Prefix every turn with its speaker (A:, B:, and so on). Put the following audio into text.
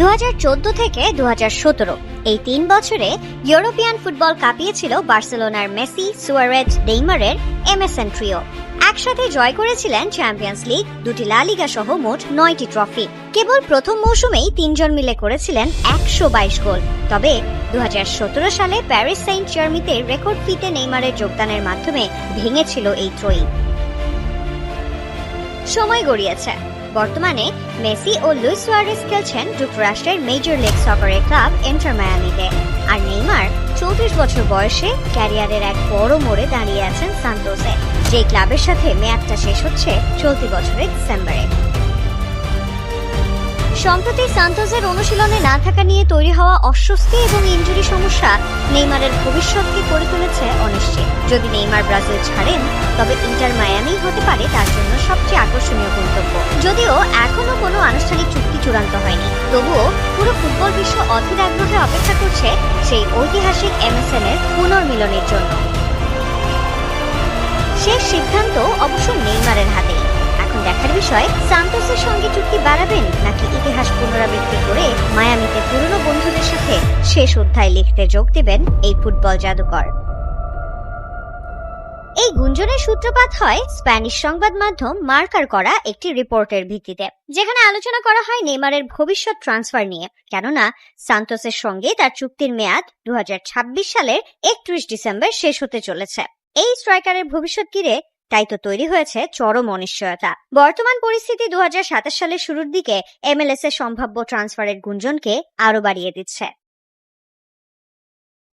A: 2014 থেকে 2017 এই 3 বছরে ইউরোপিয়ান ফুটবল কাঁপিয়েছিল বার্সেলোনার মেসি, সুয়ারেজ, নেইমারের এমএসএন ট্রিও। একসাথে জয় করেছিলেন চ্যাম্পিয়ন্স লিগ, 2টি লা লিগা সহ মোট 9টি ট্রফি। কেবল প্রথম মৌসুমেই 3 জন মিলে করেছিলেন 122 গোল। তবে 2017 সালে প্যারিস সেন্ট জার্মিতে রেকর্ড ফিতে নেইমারের যোগদানের মাধ্যমে ভেঙেছিল এই ত্রয়ী। সময় গড়িয়েছে। বর্তমানে মেসি ও লুইস সুয়ারেজ খেলছেন যুক্তরাষ্ট্রের মেজর লিগ সকারের ক্লাব ইন্টার মায়ামিতে, আর নেইমার 34 বছর বয়সে ক্যারিয়ারের এক বড় মোড়ে দাঁড়িয়ে আছেন সান্তোসে, যে ক্লাবের সাথে মেয়াদটা শেষ হচ্ছে চলতি বছরের ডিসেম্বরে। সম্প্রতি সান্তোসের অনুশীলনে না থাকা নিয়ে তৈরি হওয়া অস্বস্তি এবং ইনজুরি সমস্যা নেইমারের ভবিষ্যৎকে করে তুলেছে অনিশ্চিত। যদি নেইমার ব্রাজিল ছাড়েন, তবে ইন্টার মায়ামি হতে পারে তার জন্য সবচেয়ে আকর্ষণীয় গন্তব্য। যদিও এখনো কোনো আনুষ্ঠানিক চুক্তি চূড়ান্ত হয়নি, তবুও পুরো ফুটবল বিশ্ব অধীর আগ্রহে অপেক্ষা করছে সেই ঐতিহাসিক এমএসএন এর পুনর্মিলনের জন্য। শেষ সিদ্ধান্ত অবশ্য নেইমারের হাতেই। দেখার বিষয়, সান্তোসের সঙ্গে চুক্তি বাড়াবেন নাকি ইতিহাস পুনরাবৃত্তি করে মায়ামিতে পুরনো বন্ধুদের সাথে শেষ অধ্যায় লিখতে যোগ দেবেন এই ফুটবল জাদুকর। এই গুঞ্জনের সূত্রপাত হয় স্প্যানিশ সংবাদ মাধ্যম মার্কার করা একটি রিপোর্টের ভিত্তিতে, যেখানে আলোচনা করা হয় নেইমারের ভবিষ্যৎ ট্রান্সফার নিয়ে। কেননা সান্তোসের সঙ্গে তার চুক্তির মেয়াদ 2026 সালের 31 ডিসেম্বর শেষ হতে চলেছে। এই স্ট্রাইকারের ভবিষ্যৎ ঘিরে তাই তো তৈরি হয়েছে চরম অনিশ্চয়তা। বর্তমান পরিস্থিতি 2027 সালের শুরুর দিকে এমএলএস এর সম্ভাব্য ট্রান্সফারের গুঞ্জনকে আরো বাড়িয়ে দিচ্ছে।